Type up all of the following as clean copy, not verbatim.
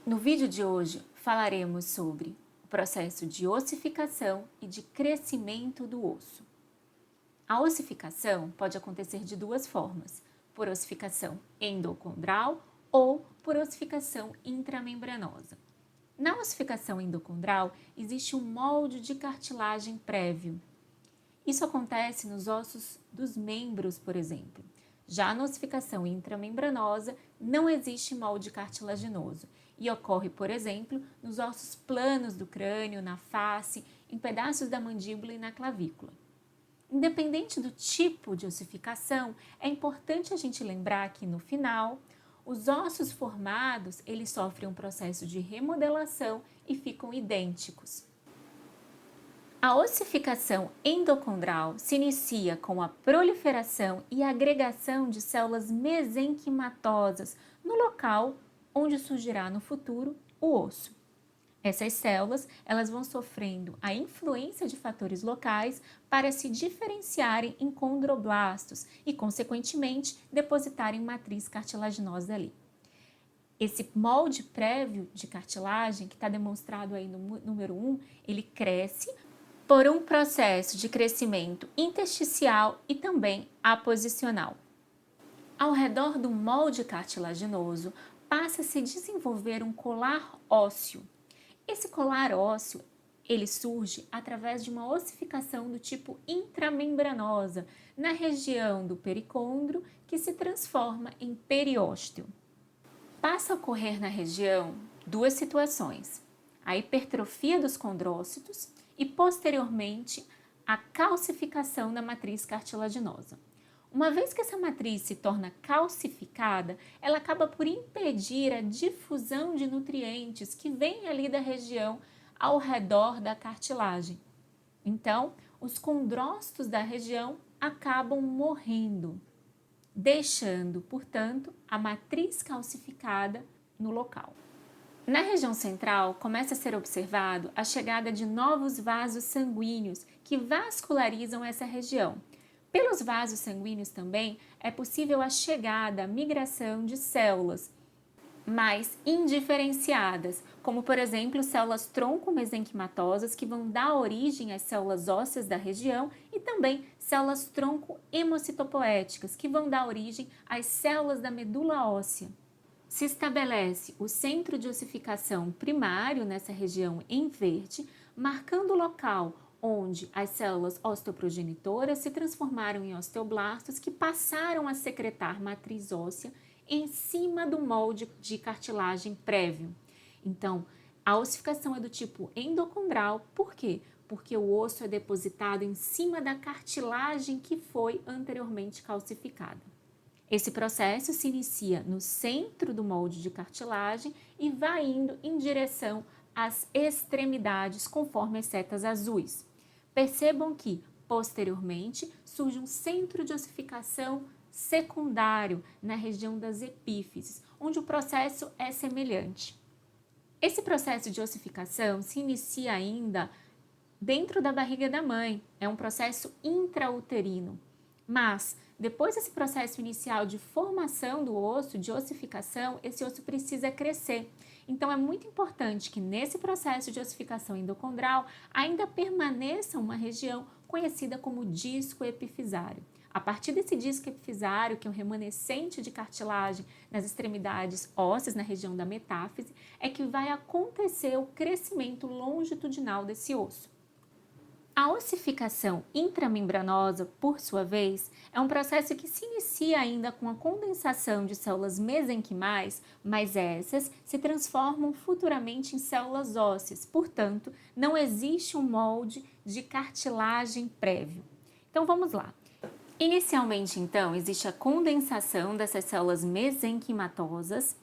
No vídeo de hoje falaremos sobre o processo de ossificação e de crescimento do osso. A ossificação pode acontecer de duas formas, por ossificação endocondral ou por ossificação intramembranosa. Na ossificação endocondral existe um molde de cartilagem prévio. Isso acontece nos ossos dos membros, por exemplo. Já na ossificação intramembranosa, não existe molde cartilaginoso e ocorre, por exemplo, nos ossos planos do crânio, na face, em pedaços da mandíbula e na clavícula. Independente do tipo de ossificação, é importante a gente lembrar que no final, os ossos formados, eles sofrem um processo de remodelação e ficam idênticos. A ossificação endocondral se inicia com a proliferação e agregação de células mesenquimatosas no local onde surgirá no futuro o osso. Essas células, elas vão sofrendo a influência de fatores locais para se diferenciarem em condroblastos e, consequentemente, depositarem matriz cartilaginosa ali. Esse molde prévio de cartilagem, que está demonstrado aí no número 1, ele cresce por um processo de crescimento intersticial e também aposicional. Ao redor do molde cartilaginoso, passa a se desenvolver um colar ósseo. Esse colar ósseo, ele surge através de uma ossificação do tipo intramembranosa, na região do pericôndrio, que se transforma em periósteo. Passa a ocorrer na região duas situações: a hipertrofia dos condrócitos e, posteriormente, a calcificação da matriz cartilaginosa. Uma vez que essa matriz se torna calcificada, ela acaba por impedir a difusão de nutrientes que vêm ali da região ao redor da cartilagem. Então, os condrócitos da região acabam morrendo, deixando, portanto, a matriz calcificada no local. Na região central, começa a ser observado a chegada de novos vasos sanguíneos que vascularizam essa região. Pelos vasos sanguíneos também é possível a chegada, a migração de células mais indiferenciadas, como por exemplo células tronco mesenquimatosas que vão dar origem às células ósseas da região e também células tronco hemocitopoéticas que vão dar origem às células da medula óssea. Se estabelece o centro de ossificação primário nessa região em verde, marcando o local onde as células osteoprogenitoras se transformaram em osteoblastos que passaram a secretar matriz óssea em cima do molde de cartilagem prévio. Então, a ossificação é do tipo endocondral, por quê? Porque o osso é depositado em cima da cartilagem que foi anteriormente calcificada. Esse processo se inicia no centro do molde de cartilagem e vai indo em direção às extremidades conforme as setas azuis. Percebam que, posteriormente, surge um centro de ossificação secundário na região das epífises, onde o processo é semelhante. Esse processo de ossificação se inicia ainda dentro da barriga da mãe, é um processo intrauterino. Mas, depois desse processo inicial de formação do osso, de ossificação, esse osso precisa crescer. Então, é muito importante que nesse processo de ossificação endocondral ainda permaneça uma região conhecida como disco epifisário. A partir desse disco epifisário, que é um remanescente de cartilagem nas extremidades ósseas, na região da metáfise, é que vai acontecer o crescimento longitudinal desse osso. A ossificação intramembranosa, por sua vez, é um processo que se inicia ainda com a condensação de células mesenquimais, mas essas se transformam futuramente em células ósseas, portanto, não existe um molde de cartilagem prévio. Então vamos lá. Inicialmente, então, existe a condensação dessas células mesenquimatosas.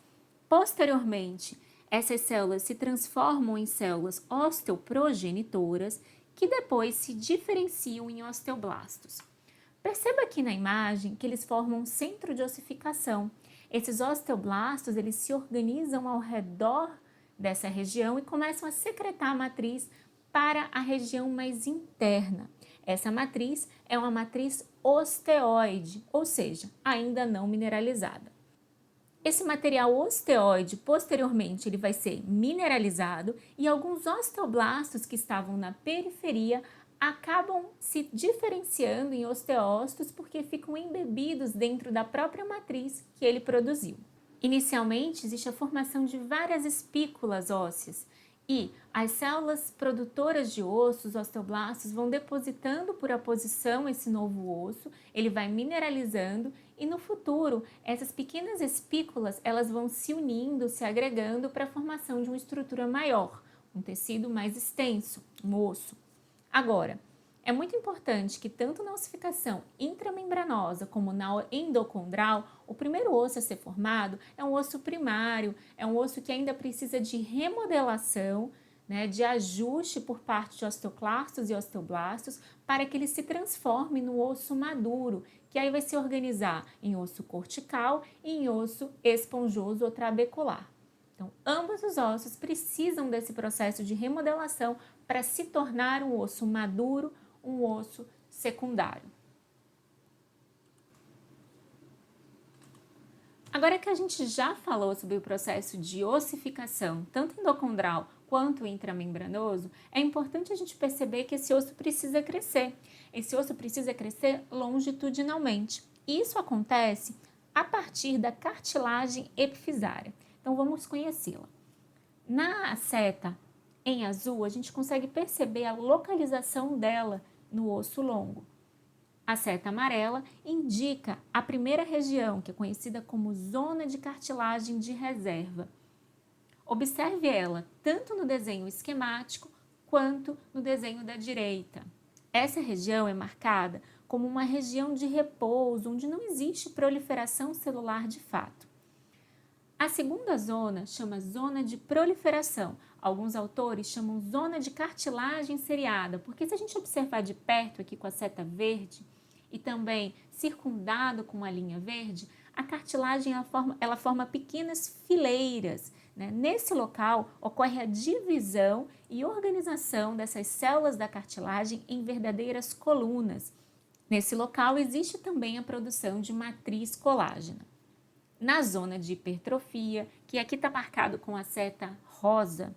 Posteriormente, essas células se transformam em células osteoprogenitoras que depois se diferenciam em osteoblastos. Perceba aqui na imagem que eles formam um centro de ossificação. Esses osteoblastos, eles se organizam ao redor dessa região e começam a secretar a matriz para a região mais interna. Essa matriz é uma matriz osteoide, ou seja, ainda não mineralizada. Esse material osteoide, posteriormente, ele vai ser mineralizado e alguns osteoblastos que estavam na periferia acabam se diferenciando em osteócitos porque ficam embebidos dentro da própria matriz que ele produziu. Inicialmente, existe a formação de várias espículas ósseas e as células produtoras de osso, os osteoblastos, vão depositando por aposição esse novo osso, ele vai mineralizando e no futuro essas pequenas espículas elas vão se unindo, se agregando para a formação de uma estrutura maior, um tecido mais extenso, um osso. Agora, é muito importante que tanto na ossificação intramembranosa como na endocondral, o primeiro osso a ser formado é um osso primário, é um osso que ainda precisa de remodelação, né, de ajuste por parte de osteoclastos e osteoblastos para que ele se transforme no osso maduro, que aí vai se organizar em osso cortical e em osso esponjoso ou trabecular. Então, ambos os ossos precisam desse processo de remodelação para se tornar um osso maduro, um osso secundário. Agora que a gente já falou sobre o processo de ossificação, tanto endocondral quanto intramembranoso, é importante a gente perceber que esse osso precisa crescer. Esse osso precisa crescer longitudinalmente. E isso acontece a partir da cartilagem epifisária. Então vamos conhecê-la. Na seta em azul, a gente consegue perceber a localização dela no osso longo. A seta amarela indica a primeira região, que é conhecida como zona de cartilagem de reserva. Observe ela tanto no desenho esquemático quanto no desenho da direita. Essa região é marcada como uma região de repouso, onde não existe proliferação celular de fato. A segunda zona chama zona de proliferação. Alguns autores chamam zona de cartilagem seriada, porque se a gente observar de perto aqui com a seta verde e também circundado com uma linha verde, a cartilagem ela forma pequenas fileiras, né? Nesse local ocorre a divisão e organização dessas células da cartilagem em verdadeiras colunas. Nesse local existe também a produção de matriz colágena. Na zona de hipertrofia, que aqui está marcado com a seta rosa,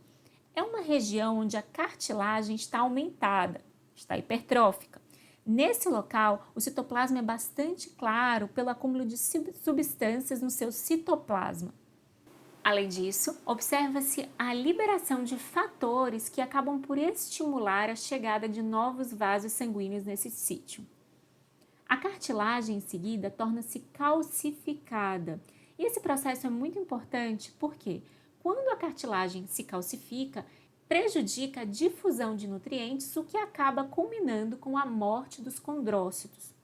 é uma região onde a cartilagem está aumentada, está hipertrófica. Nesse local, o citoplasma é bastante claro pelo acúmulo de substâncias no seu citoplasma. Além disso, observa-se a liberação de fatores que acabam por estimular a chegada de novos vasos sanguíneos nesse sítio. A cartilagem, em seguida, torna-se calcificada. E esse processo é muito importante porque, quando a cartilagem se calcifica, prejudica a difusão de nutrientes, o que acaba culminando com a morte dos condrócitos.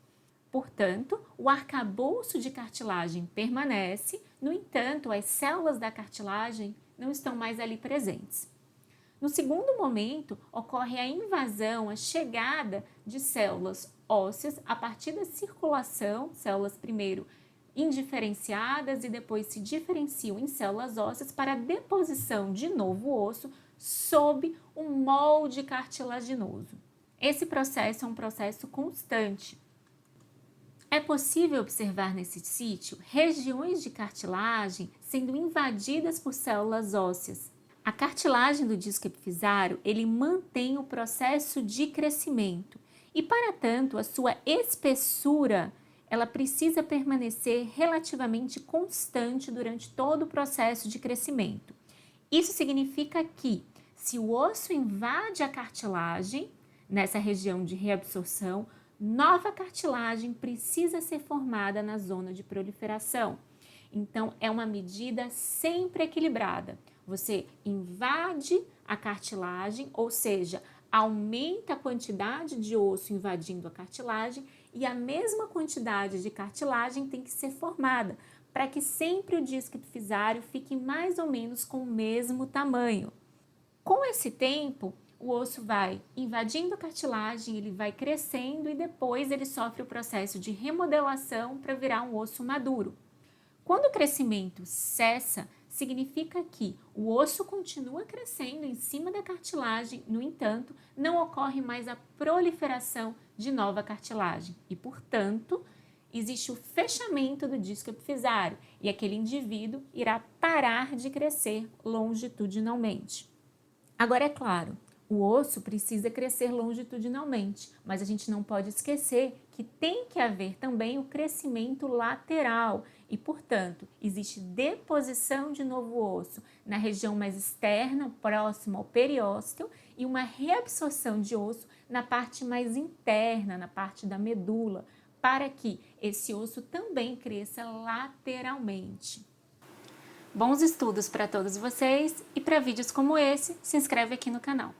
Portanto, o arcabouço de cartilagem permanece, no entanto, as células da cartilagem não estão mais ali presentes. No segundo momento, ocorre a invasão, a chegada de células ósseas a partir da circulação, células primeiro indiferenciadas e depois se diferenciam em células ósseas para a deposição de novo osso sob um molde cartilaginoso. Esse processo é um processo constante. É possível observar nesse sítio regiões de cartilagem sendo invadidas por células ósseas. A cartilagem do disco epifisário, ele mantém o processo de crescimento e, para tanto, a sua espessura, ela precisa permanecer relativamente constante durante todo o processo de crescimento. Isso significa que, se o osso invade a cartilagem, nessa região de reabsorção, nova cartilagem precisa ser formada na zona de proliferação. Então, é uma medida sempre equilibrada. Você invade a cartilagem, ou seja, aumenta a quantidade de osso invadindo a cartilagem e a mesma quantidade de cartilagem tem que ser formada para que sempre o disco epifisário fique mais ou menos com o mesmo tamanho. Com esse tempo, o osso vai invadindo a cartilagem, ele vai crescendo e depois ele sofre o processo de remodelação para virar um osso maduro. Quando o crescimento cessa, significa que o osso continua crescendo em cima da cartilagem, no entanto, não ocorre mais a proliferação de nova cartilagem e, portanto, existe o fechamento do disco epifisário e aquele indivíduo irá parar de crescer longitudinalmente. Agora, é claro, o osso precisa crescer longitudinalmente, mas a gente não pode esquecer que tem que haver também o crescimento lateral e, portanto, existe deposição de novo osso na região mais externa, próxima ao periósteo, e uma reabsorção de osso na parte mais interna, na parte da medula, para que esse osso também cresça lateralmente. Bons estudos para todos vocês e para vídeos como esse, se inscreve aqui no canal.